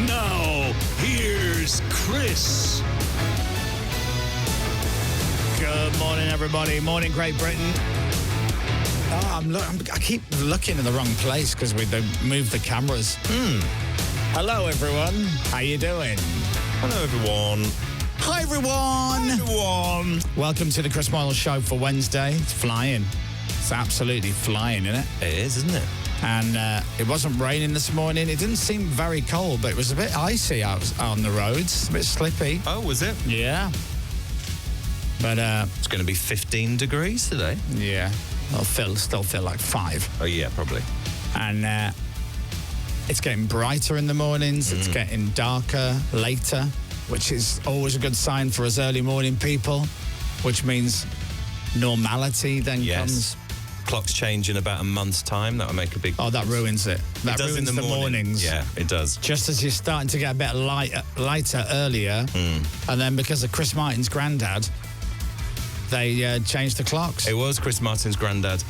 Now, here's Chris. Good morning, everybody. Morning, Great Britain. I keep looking in the wrong place because we moved the cameras. Hello, everyone. How you doing? Hello, everyone. Hi, everyone. Hi, everyone. Welcome to the Chris Moyles Show for Wednesday. It's flying. It's absolutely flying, isn't it? It is, isn't it? And it wasn't raining this morning. It didn't seem very cold, but it was a bit icy out on the roads. A bit slippy. Oh, was it? Yeah. But It's going to be 15 degrees today. yeah, it'll still feel like 5. Oh, yeah, probably. And it's getting brighter in the mornings. It's getting darker later, which is always a good sign for us early morning people, which means normality then comes. Clocks change in about a month's time. That will make a big... Oh, that ruins it. That does ruins in the mornings. Yeah, it does. Just as you're starting to get a bit lighter earlier, and then because of Chris Martin's granddad, they changed the clocks. It was Chris Martin's granddad.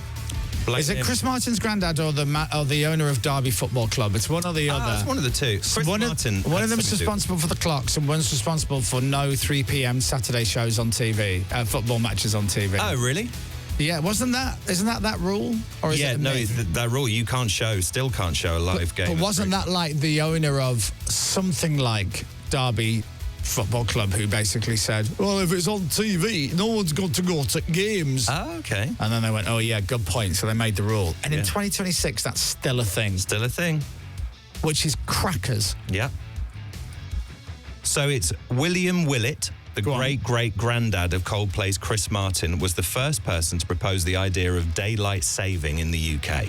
Is it Chris Martin's granddad or the owner of Derby Football Club? It's one or the other. It's one of the two. Chris Martin. One of them's responsible for the clocks, and one's responsible for no 3 p.m. Saturday shows on TV, football matches on TV. Oh, really? Yeah, isn't that rule? Or is it that rule, you still can't show a live game. But wasn't that like the owner of something like Derby Football Club who basically said, well, if it's on TV, no one's got to go to games. Oh, okay. And then they went, oh, yeah, good point. So they made the rule. And in 2026, that's still a thing. Still a thing. Which is crackers. Yeah. So it's William Willett, the great-great-granddad of Coldplay's Chris Martin, was the first person to propose the idea of daylight saving in the UK.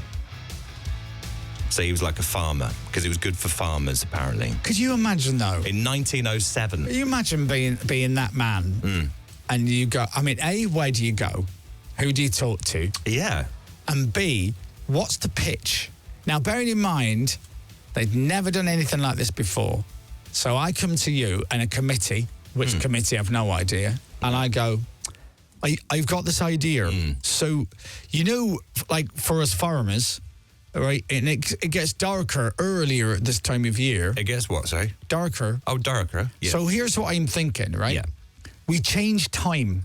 So he was like a farmer, because it was good for farmers, apparently. Could you imagine, though? In 1907. Can you imagine being that man? And you go, I mean, A, where do you go? Who do you talk to? Yeah. And B, what's the pitch? Now, bearing in mind, they've never done anything like this before. So I come to you and a committee, which committee, I've no idea, and I go, I've got this idea. So, like for us farmers, right, and it gets darker earlier at this time of year. It gets what, sorry? Darker. Oh, darker. Yeah. So here's what I'm thinking, right? Yeah. We change time.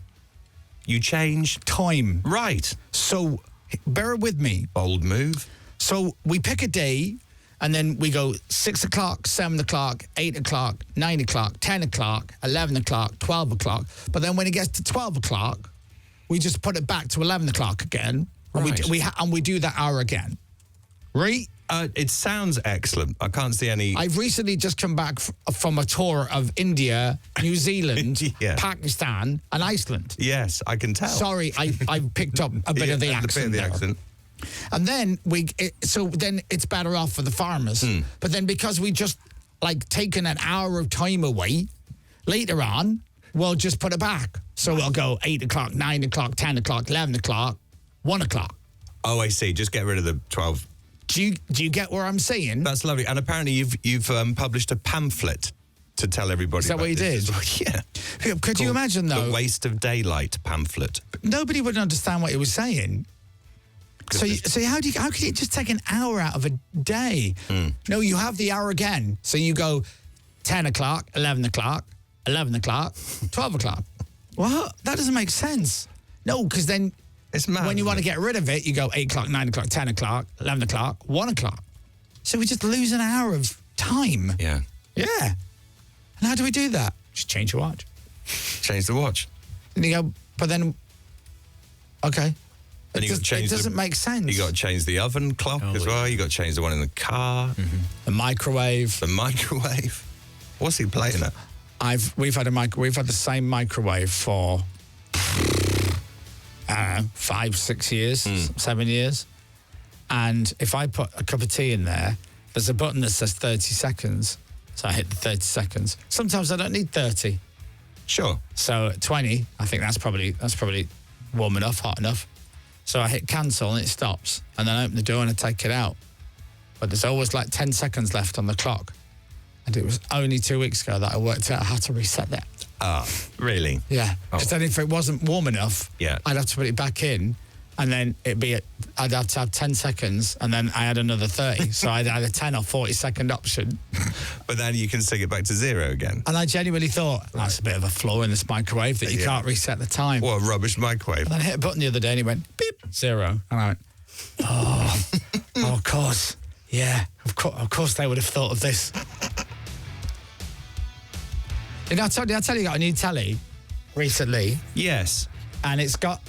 You change time. Right. So bear with me. Bold move. So we pick a day, and then we go 6 o'clock, 7 o'clock, 8 o'clock, 9 o'clock, 10 o'clock, 11 o'clock, 12 o'clock. But then when it gets to 12 o'clock, we just put it back to 11 o'clock again. Right. And we do that hour again. Right? It sounds excellent. I can't see any... I've recently just come back from a tour of India, New Zealand, Pakistan, and Iceland. Yes, I can tell. Sorry, I picked up a bit of the accent. And then then it's better off for the farmers. But then because we just taken an hour of time away, later on, we'll just put it back. So we'll go 8 o'clock, 9 o'clock, 10 o'clock, 11 o'clock, 1 o'clock. Oh, I see. Just get rid of the 12. Do you get where I'm saying? That's lovely. And apparently you've published a pamphlet to tell everybody. Is that what you did? Yeah. Could you imagine, though? The Waste of Daylight pamphlet. Nobody would understand what he was saying. So how can you just take an hour out of a day? No, you have the hour again. So you go 10 o'clock, 11 o'clock, 11 o'clock, 12 o'clock. What? That doesn't make sense. No, because then it's mad, when you want to get rid of it, you go 8 o'clock, 9 o'clock, 10 o'clock, 11 o'clock, 1 o'clock. So we just lose an hour of time. Yeah. Yeah. And how do we do that? Just change your watch. Change the watch. And you go, but then, okay. And It doesn't make sense. You got to change the oven clock as well. You got to change the one in the car. The microwave. The microwave. What's he playing at? We've had the same microwave for 5, 6 years, 7 years. And if I put a cup of tea in there, there's a button that says 30 seconds. So I hit the 30 seconds. Sometimes I don't need 30. Sure. So at 20, I think that's probably warm enough, hot enough. So I hit cancel and it stops. And then I open the door and I take it out. But there's always 10 seconds left on the clock. And it was only 2 weeks ago that I worked out how to reset that. Ah, really? Yeah. Because then if it wasn't warm enough, yeah, I'd have to put it back in. And then I'd have to have 10 seconds, and then I had another 30. So I'd had a 10 or 40-second option. But then you can sing it back to 0 again. And I genuinely thought, that's a bit of a flaw in this microwave that you can't reset the time. What a rubbish microwave. And then I hit a button the other day, and he went, beep, 0. And I went, oh, of course. Yeah, of course they would have thought of this. You know, I tell you, I got a new telly recently. Yes. And it's got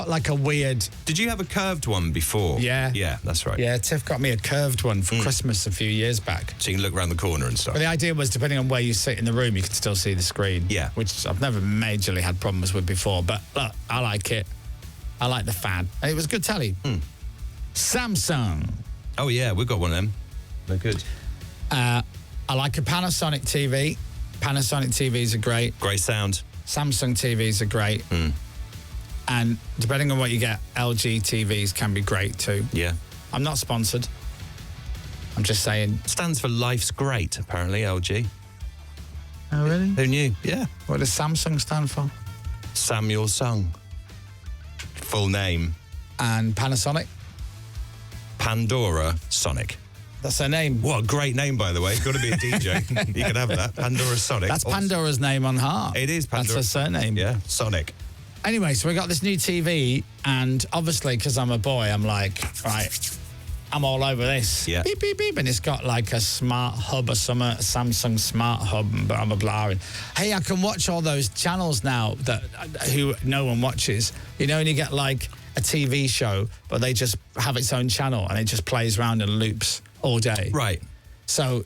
like a weird... Did you have a curved one before? Yeah. Yeah, that's right. Yeah, Tiff got me a curved one for Christmas a few years back. So you can look around the corner and stuff. But the idea was, depending on where you sit in the room, you can still see the screen. Yeah. Which I've never majorly had problems with before. But look, I like it. I like the fan. And it was good telly. Samsung. Oh, yeah, we've got one of them. They're good. I like a Panasonic TV. Panasonic TVs are great. Great sound. Samsung TVs are great. And depending on what you get, LG TVs can be great too. Yeah. I'm not sponsored. I'm just saying. Stands for Life's Great, apparently, LG. Oh, really? Who knew? Yeah. What does Samsung stand for? Samuel Sung. Full name. And Panasonic? Pandora Sonic. That's her name. What a great name, by the way. It's got to be a DJ. You can have that. Pandora Sonic. That's Pandora's name on heart. It is Pandora. That's her surname. Yeah, Sonic. Anyway, so we got this new TV, and obviously, because I'm a boy, I'm like, right, I'm all over this. Yeah. Beep, beep, beep. And it's got like a smart hub or something, a Samsung smart hub, and blah, blah, blah. And, hey, I can watch all those channels now who no one watches. You know, and you get like a TV show, but they just have its own channel, and it just plays around and loops all day. Right. So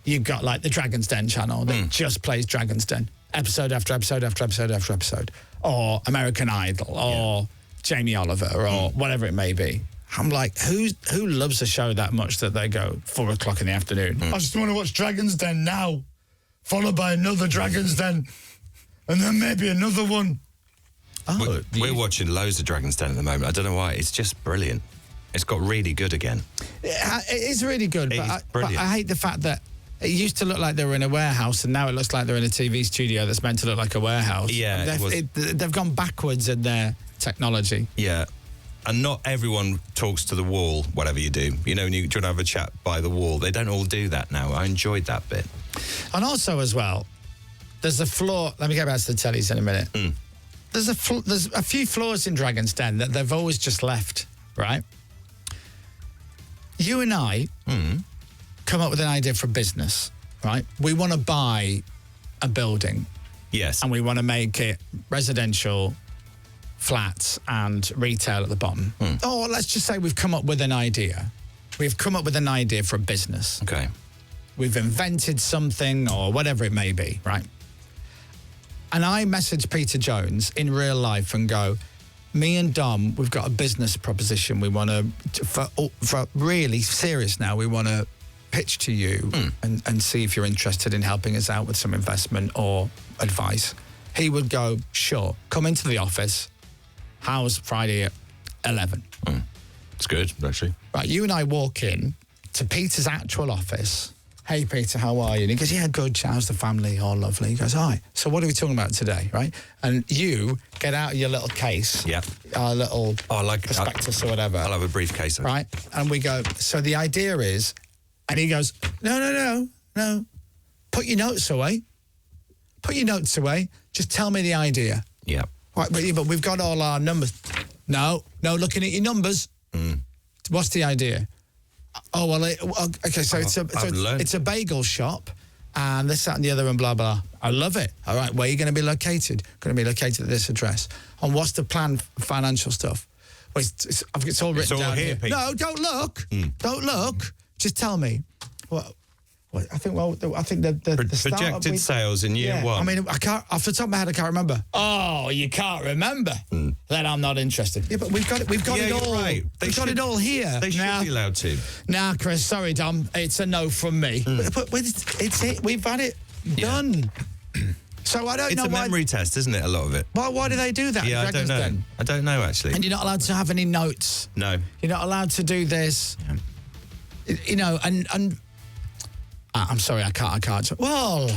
you've got like the Dragon's Den channel that just plays Dragon's Den, episode after episode after episode after episode. Or American Idol, or Jamie Oliver, or whatever it may be. I'm like, who loves a show that much that they go 4 o'clock in the afternoon? I just want to watch Dragon's Den now, followed by another Dragon's Den, and then maybe another one. Oh, We're watching loads of Dragon's Den at the moment. I don't know why. It's just brilliant. It's got really good again. It is really good, but I hate the fact that it used to look like they were in a warehouse, and now it looks like they're in a TV studio that's meant to look like a warehouse. Yeah, they've gone backwards in their technology. Yeah, and not everyone talks to the wall, whatever you do. You know, when you try to have a chat by the wall, they don't all do that now. I enjoyed that bit. And also, as well, there's a flaw. Let me get back to the tellies in a minute. There's a few flaws in Dragon's Den that they've always just left, right? You and I come up with an idea for a business, right? We want to buy a building. Yes. And we want to make it residential, flats, and retail at the bottom. Or let's just say we've come up with an idea. We've come up with an idea for a business. Okay. We've invented something or whatever it may be, right? And I message Peter Jones in real life and go, me and Dom, we've got a business proposition we want to, for really serious now, we want to pitch to you and see if you're interested in helping us out with some investment or advice. He would go, sure, come into the office. How's Friday at 11? It's good, actually. Right, you and I walk in to Peter's actual office. Hey, Peter, how are you? And he goes, yeah, good. How's the family? All lovely. He goes, hi. So what are we talking about today, right? And you get out your little case. Yeah. Our little prospectus or whatever. I'll have a briefcase. Right? And we go, so the idea is, and he goes, no. Put your notes away. Put your notes away. Just tell me the idea. Yeah. Right, but we've got all our numbers. No, looking at your numbers. What's the idea? Oh, well, okay, so it's a bagel shop and this, that and the other and blah, blah. I love it. All right, where are you going to be located? Going to be located at this address. And what's the plan for financial stuff? Well, it's all written down here. No, don't look. Don't look. Just tell me. Well, I think the projected sales in year one. I mean, I can't, off the top of my head, I can't remember. Oh, you can't remember? Then I'm not interested. Yeah, but we've got it all. Right. We've got it all here. They should be allowed to. Nah, Chris, sorry, Dom. It's a no from me. But it's it. We've had it done. So I don't know why. It's a memory test, isn't it, a lot of it? Why do they do that? Yeah, I don't know. I don't know, actually. And you're not allowed to have any notes. No. You're not allowed to do this. Yeah. You know, and I'm sorry, I can't. Well,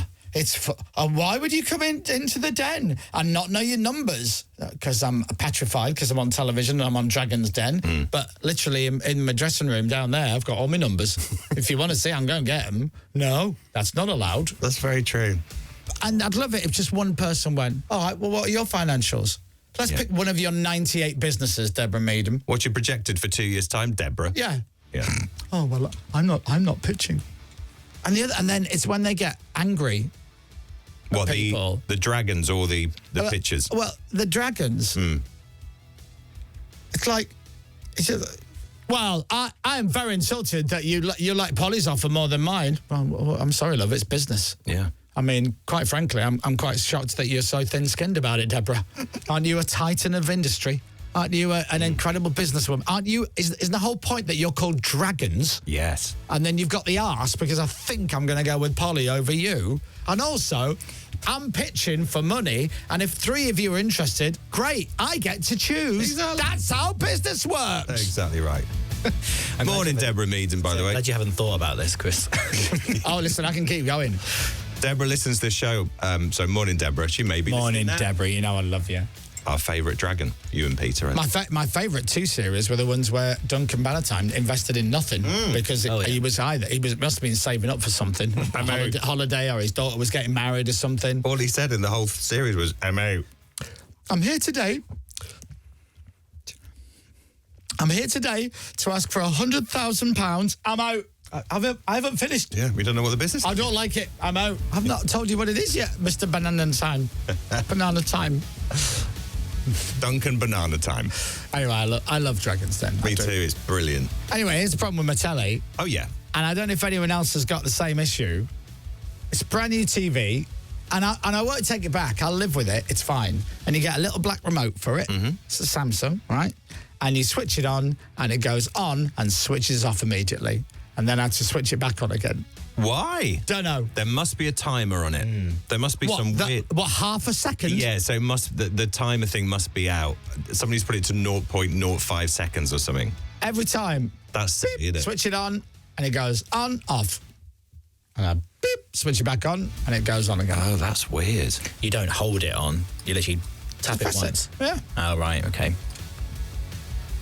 why would you come into the den and not know your numbers? Because I'm petrified because I'm on television and I'm on Dragon's Den. But literally in my dressing room down there, I've got all my numbers. If you want to see, I'm going to get them. No, that's not allowed. That's very true. And I'd love it if just one person went, all right, well, what are your financials? Let's pick one of your 98 businesses, Deborah Meadham. What you projected for 2 years' time, Deborah? Yeah. Yeah. Oh, well, I'm not pitching. And then it's when they get angry. What, people. the dragons or the pitchers? Well, the dragons. It's like, well, I am very insulted that you like Polly's offer more than mine. Well, I'm sorry, love, it's business. Yeah. I mean, quite frankly, I'm quite shocked that you're so thin-skinned about it, Deborah. Aren't you a titan of industry? Aren't you an incredible businesswoman? Aren't you? Isn't the whole point that you're called dragons? Yes. And then you've got the arse because I think I'm going to go with Polly over you. And also, I'm pitching for money, and if 3 of you are interested, great, I get to choose. Exactly. That's how business works. Exactly right. Morning, Deborah Meaden, by the way. Glad you haven't thought about this, Chris. Oh, listen, I can keep going. Deborah listens to this show, so morning, Deborah. She may be Morning, listening now. Deborah. You know I love you. Our favourite dragon, you and Peter. My favourite 2 series were the ones where Duncan Bannatyne invested in nothing because he must have been saving up for something, a holiday, or his daughter was getting married or something. All he said in the whole series was, I'm out. I'm here today to ask for £100,000. I'm out. I haven't finished. Yeah, we don't know what the business is. I don't like it. I'm out. I've not told you what it is yet, Mr. Banana Time. Banana Time. Duncan Banana Time. Anyway, I love Dragon's Den. Me too, it's brilliant. Anyway, here's the problem with my telly. Oh, yeah. And I don't know if anyone else has got the same issue. It's brand new TV, and I won't take it back. I'll live with it. It's fine. And you get a little black remote for it. It's a Samsung, right? And you switch it on, and it goes on and switches off immediately. And then I have to switch it back on again. Why? Don't know. There must be a timer on it. There must be some weird... What, half a second? Yeah, so the timer thing must be out. Somebody's put it to 0.05 seconds or something. Every time. That's silly, isn't it? Switch it on, and it goes on, off. And I beep, switch it back on, and it goes on again. Oh, that's weird. You don't hold it on. You literally tap it Press once. Yeah. Oh, right, okay.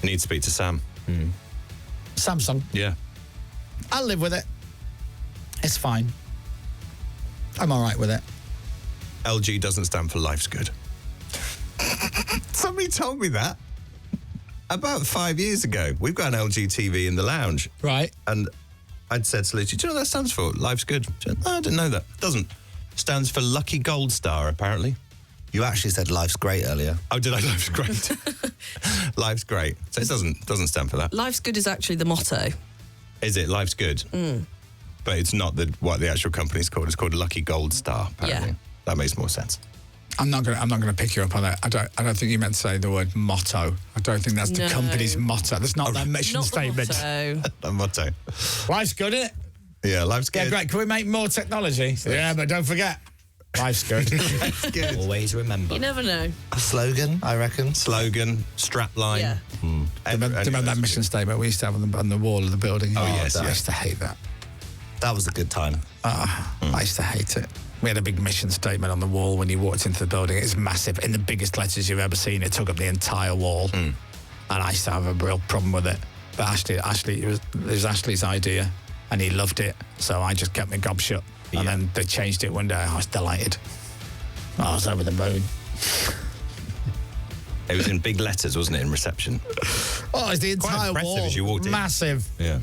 You need to speak to Sam. Samsung. Yeah. I'll live with it. It's fine. I'm all right with it. LG doesn't stand for life's good. Somebody told me that about 5 years ago. We've got an LG TV in the lounge. Right. And I'd said to Lucy, do you know what that stands for? Life's good. She said, I didn't know that. Doesn't. Stands for Lucky Gold Star, apparently. You actually said life's great earlier. Oh, did I? Life's great. Life's great. So it doesn't stand for that. Life's good is actually the motto. Is it? Life's good. But it's not what the actual company's called. It's called Lucky Gold Star, apparently. Yeah. That makes more sense. I'm not gonna pick you up on that. I don't think you meant to say the word motto. I don't think that's the company's motto. That's not their mission Not statement. the motto. The motto. Life's good, isn't it? Yeah, life's good. Yeah, great. Can we make more technology? Yeah, but don't forget, life's good. Life's good. Always remember. You never know. A slogan, I reckon. Slogan, strapline. Yeah. Do you remember that mission statement we used to have on the wall of the building? Oh, yes, I yes. used to hate that. That was a good time. I used to hate it. We had a big mission statement on the wall when you walked into the building. It's massive, in the biggest letters you've ever seen. It took up the entire wall. And I used to have a real problem with it. But Ashley, it was Ashley's idea, and he loved it. So I just kept my gob shut. And then they changed it one day. I was delighted. I was over the moon. It was in big letters, wasn't it, in reception? Oh, it's the Quite entire impressive wall. as you walked in. Massive. Yeah.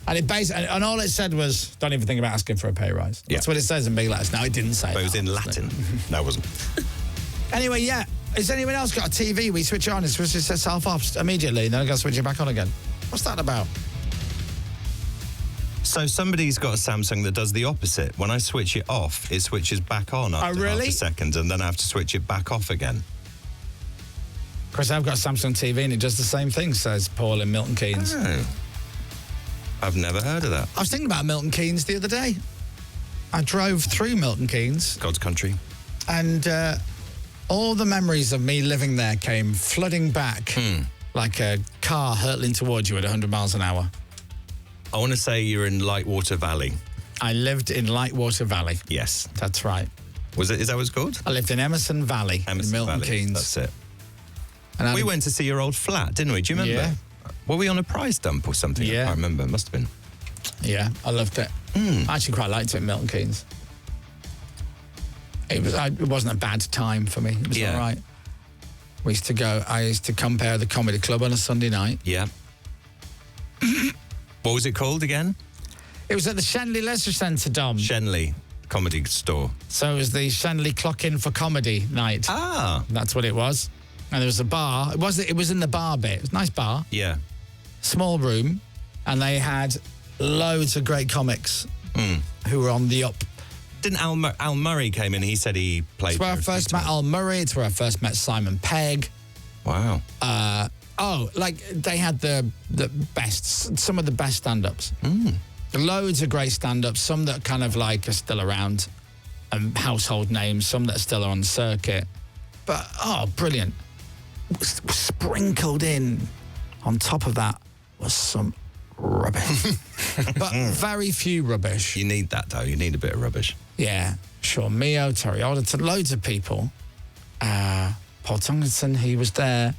And and all it said was, don't even think about asking for a pay rise. Yeah. That's what it says in big letters. No, it didn't say But it was that, in obviously. Latin. No, it wasn't. Anyway, yeah. Has anyone else got a TV? We switch it on, it switches itself off immediately, and then I got to switch it back on again. What's that about? So somebody's got a Samsung that does the opposite. When I switch it off, it switches back on after really? half a second, and then I have to switch it back off again. Chris, I've got a Samsung TV and it does the same thing, says Paul in Milton Keynes. Oh. I've never heard of that. I was thinking about Milton Keynes the other day. I drove through Milton Keynes, God's country. and all the memories of me living there came flooding back like a car hurtling towards you at 100 miles an hour. I want to say you're in Lightwater Valley. I lived in Lightwater Valley. Yes. That's right. Is that what it's called? I lived in Emerson Valley, in Milton Keynes. That's it. And we went to see your old flat, didn't we? Do you remember? Yeah. Were we on a prize dump or something? Yeah. I can't remember. It must have been. Yeah, I loved it. I actually quite liked it in Milton Keynes. It wasn't a bad time for me. It was all right. I used to compare the comedy club on a Sunday night. Yeah. What was it called again? It was at the Shenley Leisure Centre, Dom. Shenley Comedy Store. So it was the Shenley Clock In for Comedy night. Ah. That's what it was. And there was a bar. It was in the bar bit. It was a nice bar. Yeah. Small room. And they had loads of great comics who were on the up. Didn't Al Murray came in? He said he played. It's where I first met Al Murray. It's where I first met Simon Pegg. Wow. They had the best, some of the best stand-ups. Loads of great stand-ups, some that kind of like are still around, and household names, some that are still on circuit. But, brilliant. Sprinkled in on top of that was some rubbish. But very few rubbish. You need that, though. You need a bit of rubbish. Yeah. Sean Mio, Terry Alderton, loads of people. Paul Tonkinson, he was there.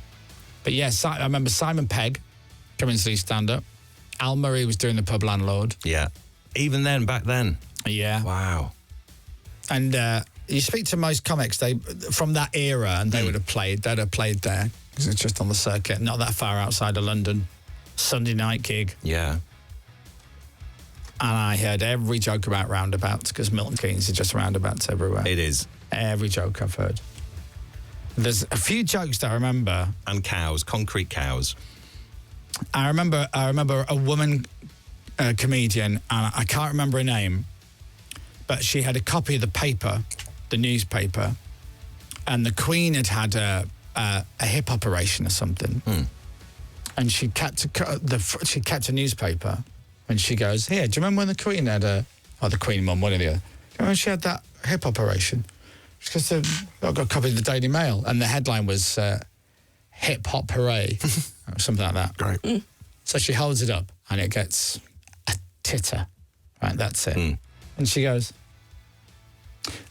But yes, I remember Simon Pegg coming to do stand-up. Al Murray was doing the pub landlord. Yeah. Even then, back then. Yeah. Wow. And you speak to most comics from that era, and they'd have played there because it's just on the circuit, not that far outside of London. Sunday night gig. Yeah. And I heard every joke about roundabouts because Milton Keynes is just roundabouts everywhere. It is. Every joke I've heard. There's a few jokes that I remember. And cows, concrete cows. I remember a woman comedian, and I can't remember her name, but she had a copy of the paper, the newspaper, and the Queen had a hip operation or something, and she kept a newspaper, and she goes, "Here, do you remember when the Queen had the Queen Mum, one of the other? Do you remember when she had that hip operation?" She goes, "I've got a copy of the Daily Mail," and the headline was "Hip Hop Hooray," or something like that. Great. So she holds it up, and it gets a titter. Right, that's it. And she goes,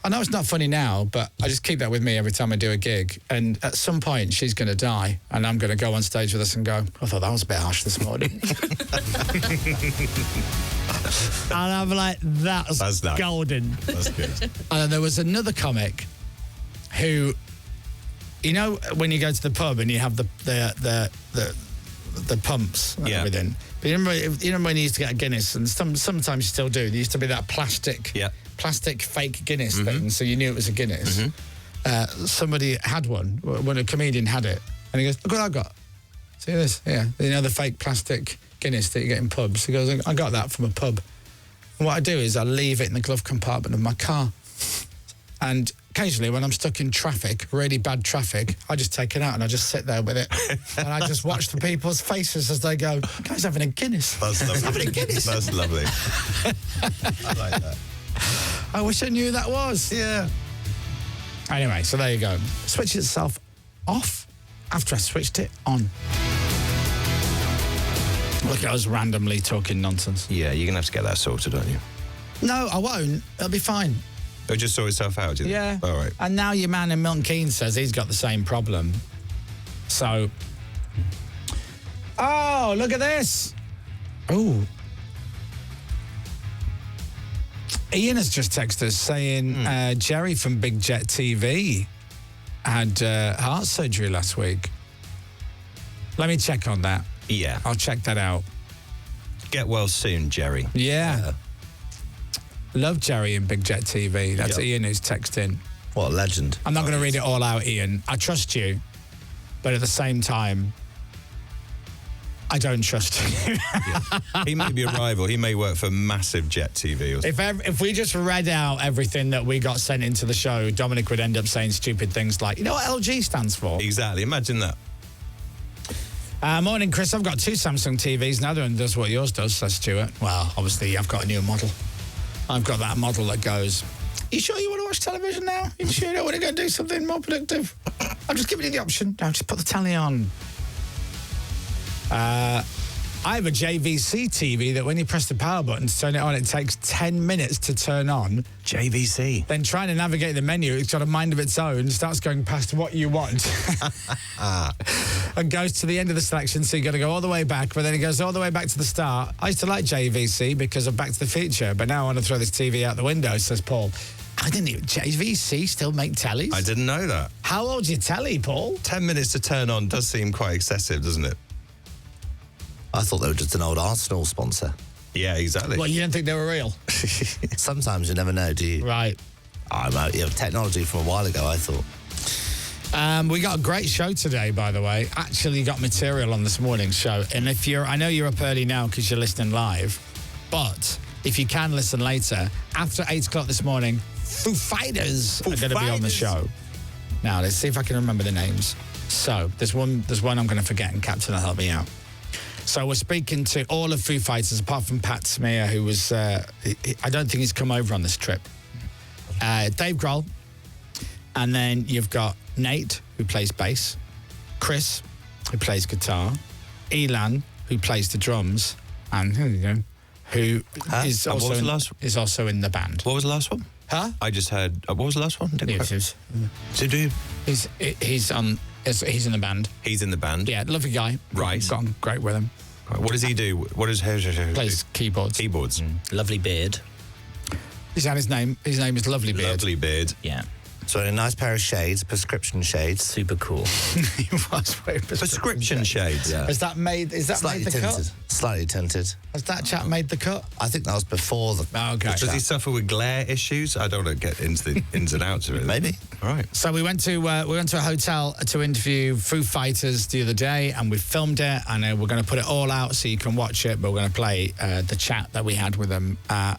"I know it's not funny now, but I just keep that with me every time I do a gig. And at some point, she's going to die, and I'm going to go on stage with us and go, I thought that was a bit harsh this morning." And I'm like, that's nice. golden. That's good. And then there was another comic who, you know, when you go to the pub and you have the pumps and everything. But you remember when you used to get a Guinness, and sometimes you still do. There used to be that plastic fake Guinness thing, so you knew it was a Guinness. Somebody had one when a comedian had it, and he goes, "Look what I got. See this? Yeah, you know the fake plastic Guinness that you get in pubs." He goes, "I got that from a pub." And what I do is I leave it in the glove compartment of my car, and occasionally when I'm stuck in traffic, really bad traffic, I just take it out and I just sit there with it, and I just watch the people's faces as they go, "The guy's having a Guinness. That's lovely. He's having a Guinness." That's lovely. I like that. I wish I knew who that was. Yeah. Anyway, so there you go. Switched itself off after I switched it on. Look at us randomly talking nonsense. Yeah, you're going to have to get that sorted, aren't you? No, I won't. It'll be fine. It'll just sort itself out, do you think? Yeah. All right. And now your man in Milton Keynes says he's got the same problem. So... Oh, look at this. Oh. Ian has just texted us saying Jerry from Big Jet TV had heart surgery last week. Let me check on that. Yeah. I'll check that out. Get well soon, Jerry. Yeah. Love Jerry in Big Jet TV. That's Ian who's texting. What a legend. I'm not going to read it all out, Ian. I trust you. But at the same time, I don't trust you. He may be a rival. He may work for massive Jet TV. Or something. If we just read out everything that we got sent into the show, Dominic would end up saying stupid things like, you know what LG stands for? Exactly. Imagine that. Morning, Chris. I've got 2 Samsung TVs. Neither one does what yours does, says Stuart. Well, obviously, I've got a new model. I've got that model that goes, you sure you want to watch television now? You sure you don't want to go do something more productive? I'm just giving you the option. No, just put the telly on. I have a JVC TV that when you press the power button to turn it on, it takes 10 minutes to turn on. JVC. Then trying to navigate the menu, it's got a mind of its own, starts going past what you want. And goes to the end of the selection, so you got to go all the way back, but then it goes all the way back to the start. I used to like JVC because of Back to the Future, but now I want to throw this TV out the window, says Paul. I didn't even... JVC still make tellies? I didn't know that. How old's your telly, Paul? 10 minutes to turn on does seem quite excessive, doesn't it? I thought they were just an old Arsenal sponsor. Yeah, exactly. Well, you didn't think they were real? Sometimes you never know, do you? Right. Technology from a while ago, I thought. We got a great show today, by the way. Actually got material on this morning's show. And I know you're up early now because you're listening live, but if you can listen later, after 8 o'clock this morning, Foo Fighters are going to be on the show. Now, let's see if I can remember the names. So, there's one I'm going to forget, and Captain will help me out. So we're speaking to all of Foo Fighters, apart from Pat Smear, who was, I don't think he's come over on this trip. Dave Grohl. And then you've got Nate, who plays bass. Chris, who plays guitar. Elan, who plays the drums. And who is also in the band. What was the last one? Huh? I just heard... what was the last one? He's in the band. He's in the band. Yeah, lovely guy. Right. Got on great with him. What does he do? What does he Plays keyboards. Keyboards. Lovely beard. Is that his name? His name is Lovely Beard. Lovely Beard. Yeah. So a nice pair of shades, prescription shades. Super cool. He was wearing Prescription shades. Yeah. Has that made the tinted. cut? Slightly tinted. Has that chap made the cut? I think that was before the... Oh, okay. Does he suffer with glare issues? I don't want to get into the ins and outs of it. Maybe. All right. So we went to a hotel to interview Foo Fighters the other day, and we filmed it, and we're going to put it all out so you can watch it, but we're going to play the chat that we had with them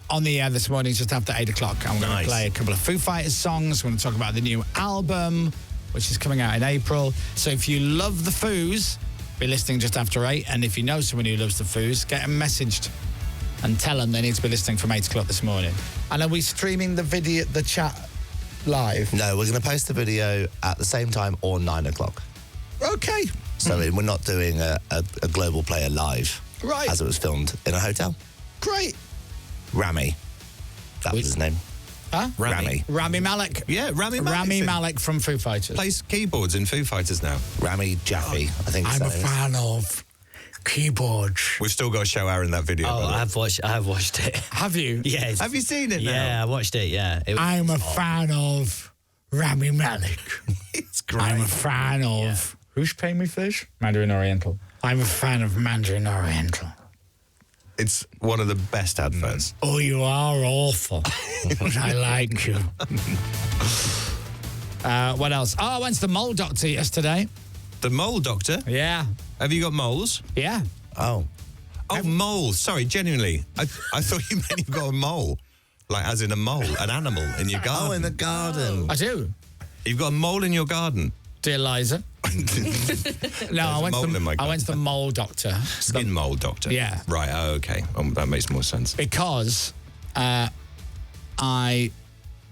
on the air this morning just after 8 o'clock. And we're going to play a couple of Foo Fighters songs. We're going to talk about the new album, which is coming out in April. So if you love the Foos, be listening just after 8. And if you know someone who loves the Foos, get them messaged and tell them they need to be listening from 8 o'clock this morning. And are we streaming the chat live? No, we're going to post the video at the same time or 9 o'clock. Okay. So we're not doing a global player live. Right. As it was filmed in a hotel. Great. Rami. That was his name. Huh? Rami Malek. Yeah, Rami Malek. Rami Malek from Foo Fighters. Plays keyboards in Foo Fighters now. Rami Jaffe, I think I'm a fan of keyboards. We've still got to show Aaron that video. Oh, I have watched it. Have you? Yes. Have you seen it now? Yeah, I watched it, yeah. I'm a fan of Rami Malek. It's great. I'm a fan of... Who's paying me for this? Mandarin Oriental. I'm a fan of Mandarin Oriental. It's one of the best adverts. Oh, you are awful. But I like you. What else? Oh, I went to the mole doctor yesterday. The mole doctor? Yeah. Have you got moles? Yeah. Oh. Oh, moles. Sorry, genuinely. I thought you meant you've got a mole. Like, as in a mole, an animal in your garden. Oh, in the garden. I do. You've got a mole in your garden? Dear Liza. No, I went to the mole doctor. Skin mole doctor? Yeah. Right, oh, okay. That makes more sense. Because I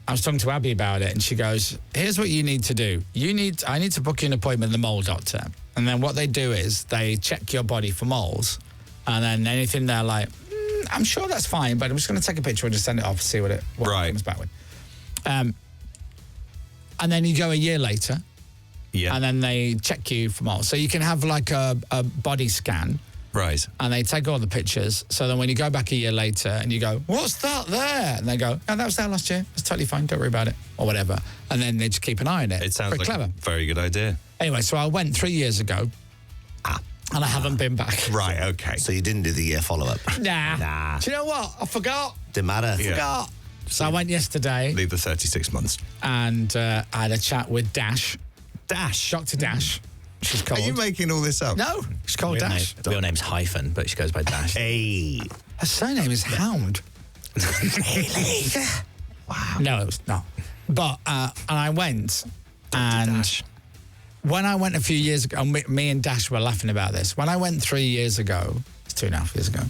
was talking to Abby about it, and she goes, here's what you need to do. I need to book you an appointment with the mole doctor. And then what they do is they check your body for moles, and then anything they're like, I'm sure that's fine, but I'm just going to take a picture and just send it off and see what it comes back with. And then you go a year later, and then they check you for moles. So you can have like a body scan. Right. And they take all the pictures. So then when you go back a year later and you go, what's that there? And they go, oh, that was there last year. It's totally fine. Don't worry about it. Or whatever. And then they just keep an eye on it. It sounds like clever. a very good idea. Anyway, so I went 3 years ago. And I haven't been back. Right, okay. So you didn't do the year follow-up? Nah. Do you know what? I forgot. Didn't matter. Forgot. So I went yesterday. Leave the 36 months. And I had a chat with Dash. Dash? Dr. Dash. She's called. Are you making all this up? No, she's called Dash. Real name's Hyphen, but she goes by Dash. Hey. Her surname is Hound. Really? Wow. No, it was not. But, and I went, and Dash. When I went a few years ago, me and Dash were laughing about this. When I went 3 years ago, it's 2.5 years ago,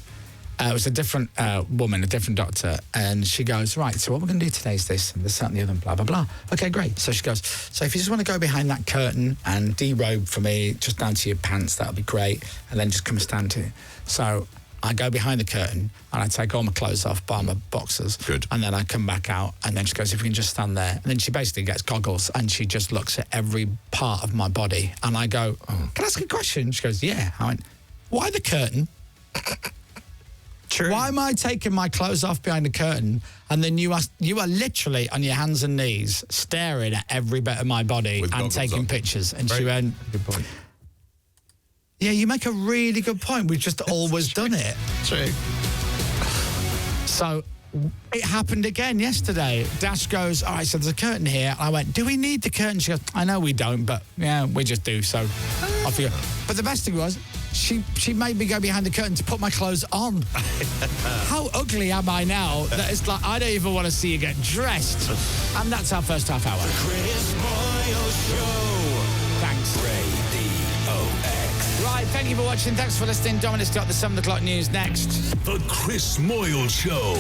It was a different woman, a different doctor, and she goes, right, so what we're going to do today is this, and this, that, and the other, and blah, blah, blah. Okay, great. So she goes, so if you just want to go behind that curtain and derobe for me, just down to your pants, that'll be great, and then just come and stand here. So I go behind the curtain, and I take all my clothes off, bar my boxers. Good. And then I come back out, and then she goes, if we can just stand there. And then she basically gets goggles, and she just looks at every part of my body. And I go, can I ask a question? She goes, yeah. I went, why the curtain? True. Why am I taking my clothes off behind the curtain and then you are literally on your hands and knees staring at every bit of my body With and goggles taking on. pictures? And Very she went, good point. yeah, you make a really good point. We've just always done it. True. So it happened again yesterday. Dash goes, all right, so there's a curtain here. I went, do we need the curtain? She goes, I know we don't, but yeah, we just do. So off you go. But the best thing was, she made me go behind the curtain to put my clothes on. How ugly am I now that it's like, I don't even want to see you get dressed. And that's our first half hour. Chris Moyles Show. Thanks. Radio X. Right, thank you for watching. Thanks for listening. Dominic's got the 7 o'clock news next. The Chris Moyles Show.